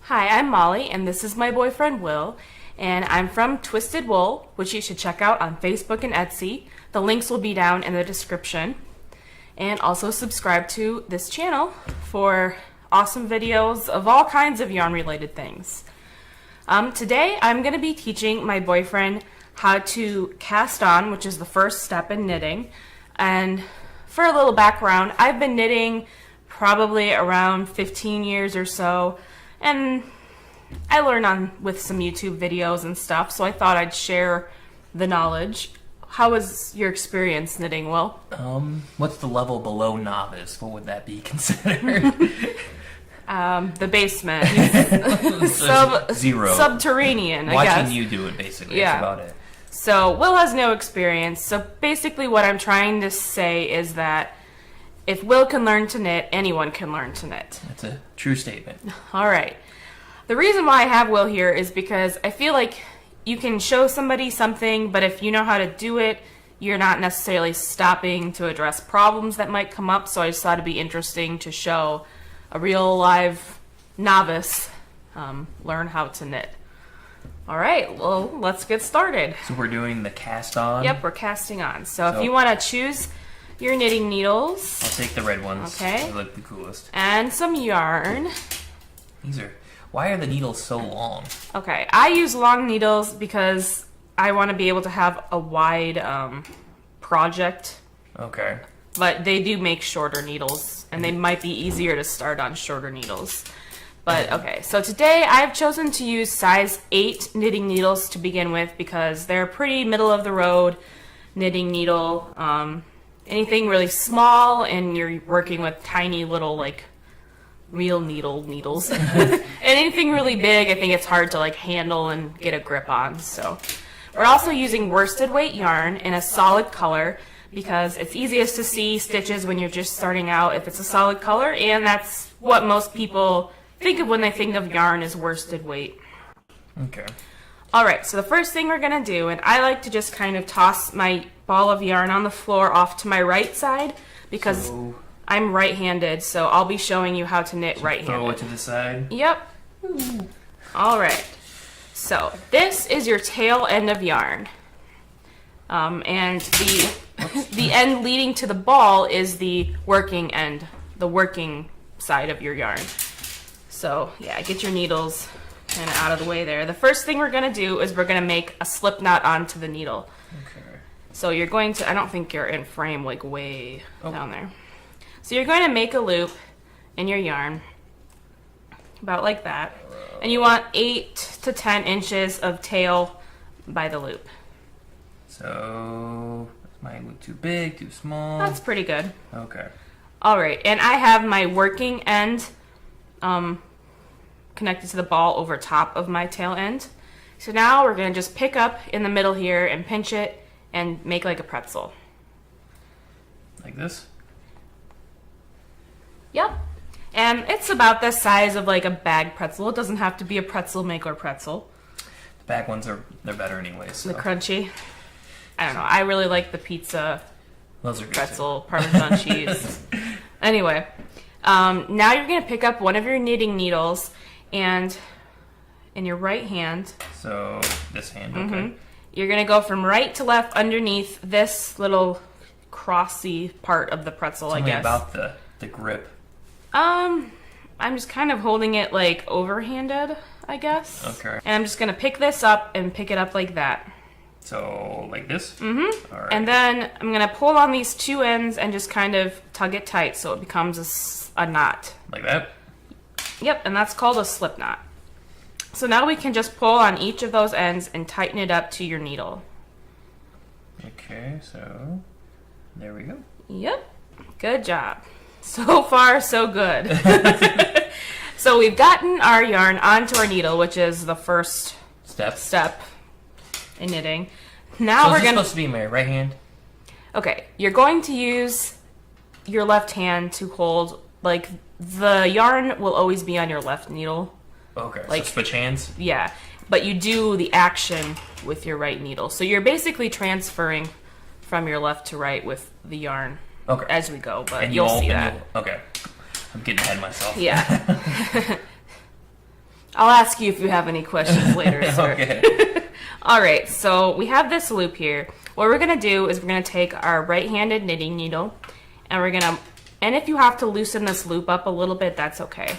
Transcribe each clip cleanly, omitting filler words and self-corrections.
Hi, I'm Molly, and this is my boyfriend Will, and I'm from Twisted Wool, which you should check out on Facebook and Etsy. The links will be down in the description. And also subscribe to this channel for awesome videos of all kinds of yarn-related things. Today, I'm going to be teaching my boyfriend how to cast on, which is the first step in knitting. And for a little background, I've been knitting probably around 15 years or so, and I learned with some YouTube videos and stuff, so I thought I'd share the knowledge. How was your experience knitting, Will? What's the level below novice? What would that be considered? The basement. Zero. Subterranean, I guess. Watching you do it, basically. Yeah. That's about it. So, Will has no experience, so basically what I'm trying to say is that if Will can learn to knit, anyone can learn to knit. That's a true statement. Alright. The reason why I have Will here is because I feel like you can show somebody something, but if you know how to do it, you're not necessarily stopping to address problems that might come up, so I just thought it'd be interesting to show a real live novice learn how to knit. Alright, well, let's get started. So we're doing the cast on? Yep, we're casting on. So if you want to choose your knitting needles. I'll take the red ones. Okay. They look the coolest. And some yarn. Why are the needles so long? Okay, I use long needles because I want to be able to have a wide project. Okay. But they do make shorter needles, and they might be easier to start on shorter needles. But okay, so today I've chosen to use size 8 knitting needles to begin with because they're pretty middle of the road knitting needle. Anything really small and you're working with tiny little like real needles. And anything really big, I think it's hard to like handle and get a grip on. So we're also using worsted weight yarn in a solid color because it's easiest to see stitches when you're just starting out if it's a solid color, and that's what most people think of when they think of yarn is worsted weight. Okay. Alright, so the first thing we're going to do, and I like to just kind of toss my ball of yarn on the floor off to my right side because I'm right-handed, so I'll be showing you how to knit right-handed. Throw it to the side? Yep. Alright, so this is your tail end of yarn. And the end leading to the ball is the working end, the working side of your yarn. So, yeah, get your needles kind of out of the way there. The first thing we're going to do is we're going to make a slip knot onto the needle. Okay. So you're going to, I don't think you're in frame like way down there. So you're going to make a loop in your yarn, about like that. And you want 8 to 10 inches of tail by the loop. So, might look too big, too small. That's pretty good. Okay. Alright, and I have my working end connected to the ball over top of my tail end. So now we're going to just pick up in the middle here and pinch it and make like a pretzel. Like this? Yep. And it's about the size of like a bag pretzel. It doesn't have to be a pretzel maker pretzel. The back ones they're better anyways. So. The crunchy. I don't know. I really like the pizza Those are good pretzel, Parmesan cheese. Anyway, now you're going to pick up one of your knitting needles and in your right hand. So this hand, okay. You're going to go from right to left underneath this little crossy part of the pretzel, Tell I me guess. about the grip. I'm just kind of holding it like overhanded, I guess. Okay. And I'm just going to pick this up and pick it up like that. So, like this? All right. And then I'm going to pull on these two ends and just kind of tug it tight so it becomes a knot. Like that? Yep, and that's called a slip knot. So now we can just pull on each of those ends and tighten it up to your needle. Okay, so there we go. Yep, good job. So far, so good. So we've gotten our yarn onto our needle, which is the first step in knitting. Now so we're is this going supposed to be my right hand? Okay, you're going to use your left hand to hold, like, the yarn will always be on your left needle. Okay, like, so switch hands? Yeah, but you do the action with your right needle. So you're basically transferring from your left to right with the yarn as we go, but you'll see that. Okay, I'm getting ahead of myself. Yeah. I'll ask you if you have any questions later, sir. Okay. All right, so we have this loop here. What we're going to do is we're going to take our right-handed knitting needle, and we're going to, and if you have to loosen this loop up a little bit, that's okay.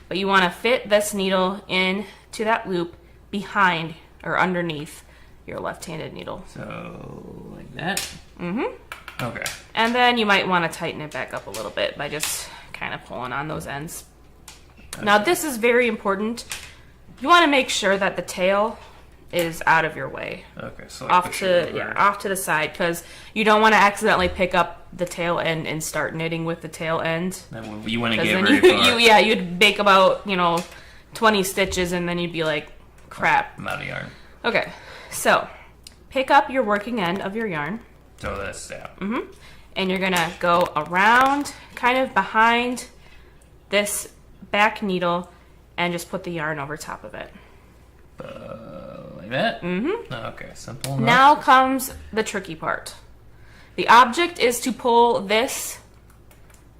But you want to fit this needle into that loop behind or underneath your left-handed needle. So, like that? Mm-hmm. Okay. And then you might want to tighten it back up a little bit by just kind of pulling on those ends. Okay. Now this is very important. You want to make sure that the tail is out of your way. Okay, so like Off push it to over. off to the side, because you don't want to accidentally pick up the tail end and start knitting with the tail end. Then you want to 'Cause get then very far. you'd make about 20 stitches, and then you'd be like, crap. I'm out of yarn. Okay, so pick up your working end of your yarn. So that's And you're gonna go around, kind of behind this back needle, and just put the yarn over top of it. Like that? Mm-hmm. Okay, simple enough. Now comes the tricky part. The object is to pull this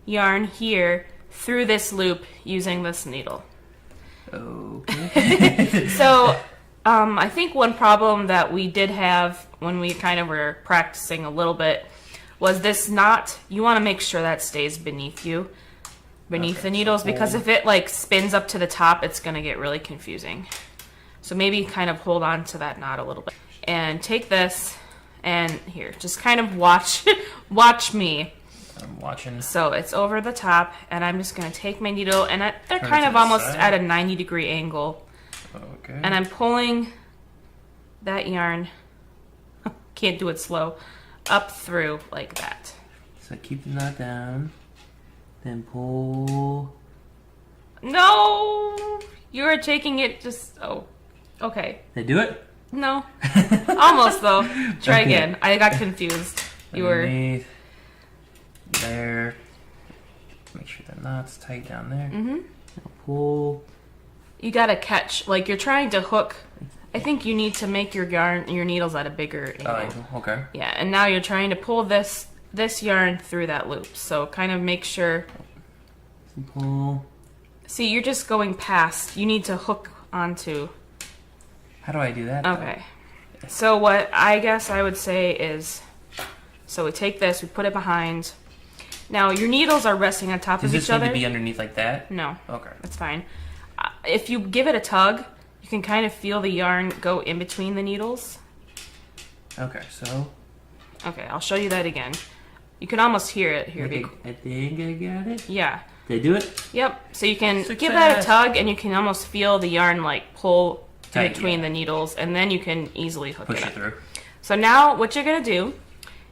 yarn here through this loop using this needle. Okay. So, I think one problem that we did have when we kind of were practicing a little bit was this knot. You want to make sure that stays beneath you, beneath Okay, the needles, so because if it like spins up to the top, it's going to get really confusing. So maybe kind of hold on to that knot a little bit. And take this, and here, just kind of watch me. I'm watching. So it's over the top, and I'm just going to take my needle, and they're Turn it kind to of the almost side. at a 90-degree angle. Okay. And I'm pulling that yarn, can't do it slow, up through like that. So keep the knot down. Then pull. No! You are taking it just, oh, okay. Did I do it? No. Almost though. Try Okay. again. I got confused. You were, Underneath. There. Make sure the knot's tight down there. Mhm. Pull. You gotta catch, like you're trying to hook. I think you need to make your needles at a bigger angle. Okay. Yeah, and now you're trying to pull this yarn through that loop. So kind of make sure. Pull. See, you're just going past. You need to hook onto. How do I do that? though? Okay. So what I guess I would say is, so we take this, we put it behind. Now your needles are resting on top Does of this each need other. to be underneath like that? No, Okay. that's fine. If you give it a tug, you can kind of feel the yarn go in between the needles. Okay, so. Okay, I'll show you that again. You can almost hear it here. I think I got it. Yeah. Did I do it? Yep. So you can Success. give that a tug, and you can almost feel the yarn like pull in Tight, between yeah. the needles, and then you can easily hook Push it it up. through. So now what you're gonna do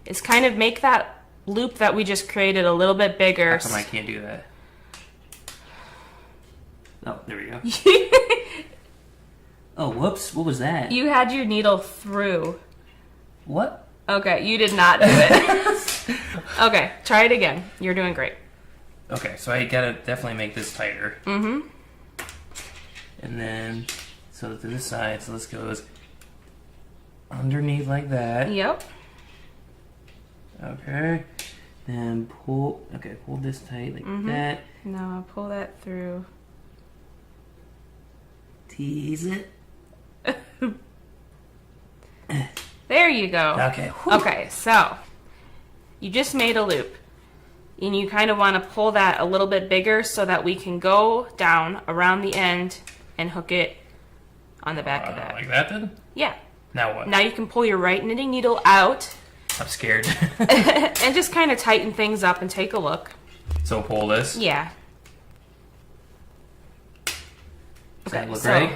is kind of make that loop that we just created a little bit bigger. How come I can't do that? Oh, there we go. Oh, whoops. What was that? You had your needle through. What? Okay, you did not do it. Okay, try it again. You're doing great. Okay, so I gotta definitely make this tighter. Mm-hmm. And then, so to this side, so this goes underneath like that. Yep. Okay. Then pull, okay, pull this tight like that. Now I'll pull that through. Tease it. There you go. Okay. Okay, so you just made a loop. And you kind of want to pull that a little bit bigger so that we can go down around the end and hook it on the back of that. Like that then? Yeah. Now what? Now you can pull your right knitting needle out I'm scared. and just kind of tighten things up and take a look. So pull this. Yeah. Does that look so- right?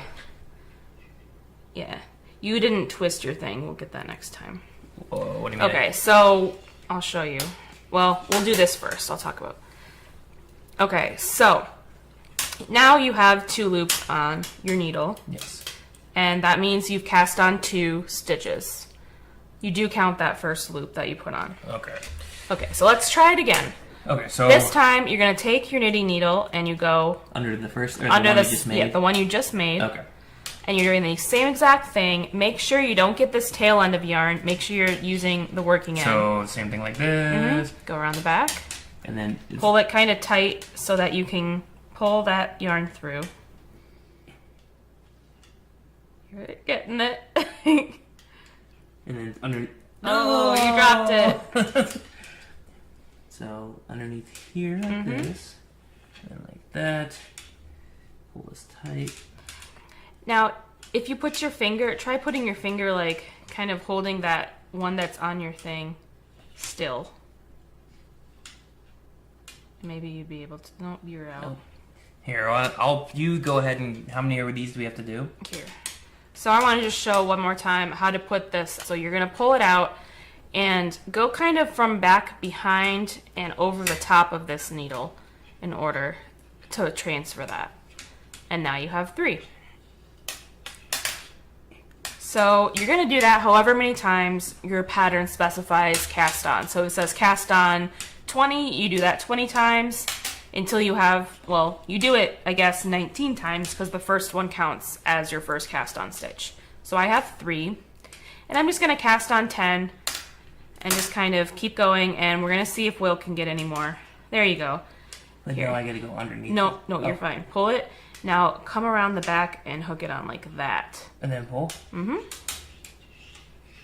Yeah. You didn't twist your thing. We'll get that next time. Whoa, what do you mean? Okay, so I'll show you. Well, we'll do this first. I'll talk about. Okay, so now you have 2 loops on your needle, Yes. and that means you've cast on 2 stitches. You do count that first loop that you put on. Okay. Okay, so let's try it again. Okay, so This time you're gonna take your knitting needle and you go under the first, or under the one the you just made. yeah, the one you just made. Okay. And you're doing the same exact thing. Make sure you don't get this tail end of yarn. Make sure you're using the working end. So same thing like this, Go around the back. and then it's- Pull it kind of tight so that you can pull that yarn through. You're getting it. And then under. Oh, you dropped it. So underneath here, like this, and like that. Pull this tight. Now, if you put your finger, try putting your finger like kind of holding that one that's on your thing still. Maybe you'd be able to. No, you're out. Nope. Here, you go ahead and how many of these do we have to do? Here. So I want to just show one more time how to put this. So you're going to pull it out and go kind of from back behind and over the top of this needle in order to transfer that. And now you have 3. So you're going to do that however many times your pattern specifies cast on. So it says cast on 20, you do that 20 times until you have, well, you do it, I guess, 19 times because the first one counts as your first cast on stitch. So I have 3, and I'm just going to cast on 10 and just kind of keep going, and we're going to see if Will can get any more. There you go. Like Here. now I gotta go underneath. No, you're fine. Pull it. Now come around the back and hook it on like that. And then pull. Mm-hmm.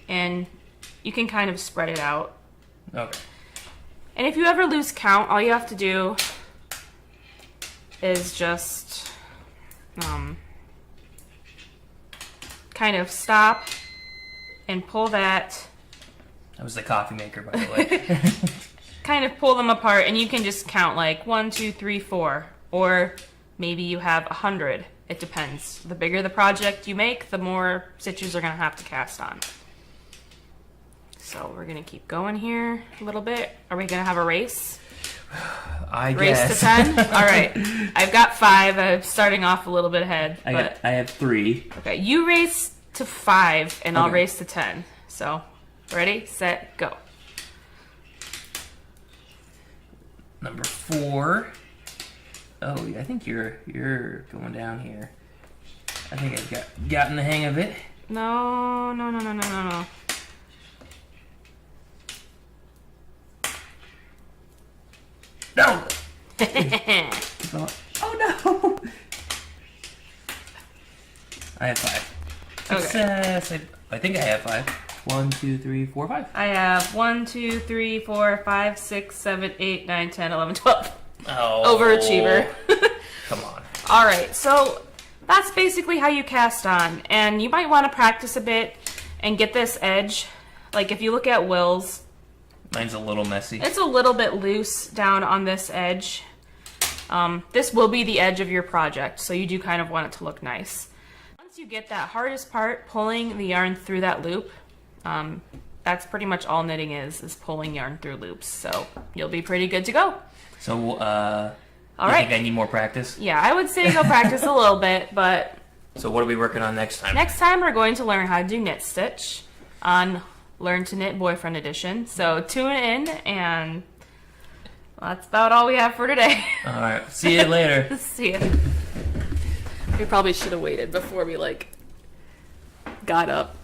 And you can kind of spread it out. Okay. And if you ever lose count, all you have to do is just kind of stop and pull that. That was the coffee maker, by the way. Kind of pull them apart, and you can just count like 1, 2, 3, 4, or maybe you have 100. It depends. The bigger the project you make, the more stitches you're going to have to cast on. So we're going to keep going here a little bit. Are we going to have a race? I Race guess. to 10? All right. I've got 5. I'm starting off a little bit ahead. I have 3. Okay, you race to 5, and I'll Okay. race to 10. So, ready, set, go. Number 4. Oh, I think you're going down here. I think I've gotten the hang of it. No. No. Oh no. I have 5. Okay. Success. I think I have 5. 1, 2, 3, 4, 5. I have 1, 2, 3, 4, 5, 6, 7, 8, 9, 10, 11, 12. Oh. Overachiever. Come on. All right, so that's basically how you cast on. And you might want to practice a bit and get this edge. Like if you look at Will's, Mine's a little messy. it's a little bit loose down on this edge. This will be the edge of your project, so you do kind of want it to look nice. Once you get that hardest part, pulling the yarn through that loop, that's pretty much all knitting is pulling yarn through loops. So you'll be pretty good to go. So, All you right. think I need more practice? Yeah, I would say go practice a little bit, but So what are we working on next time? next time we're going to learn how to do knit stitch on Learn to Knit Boyfriend Edition. So tune in, and that's about all we have for today. All right. See you later. See ya. We probably should have waited before we got up.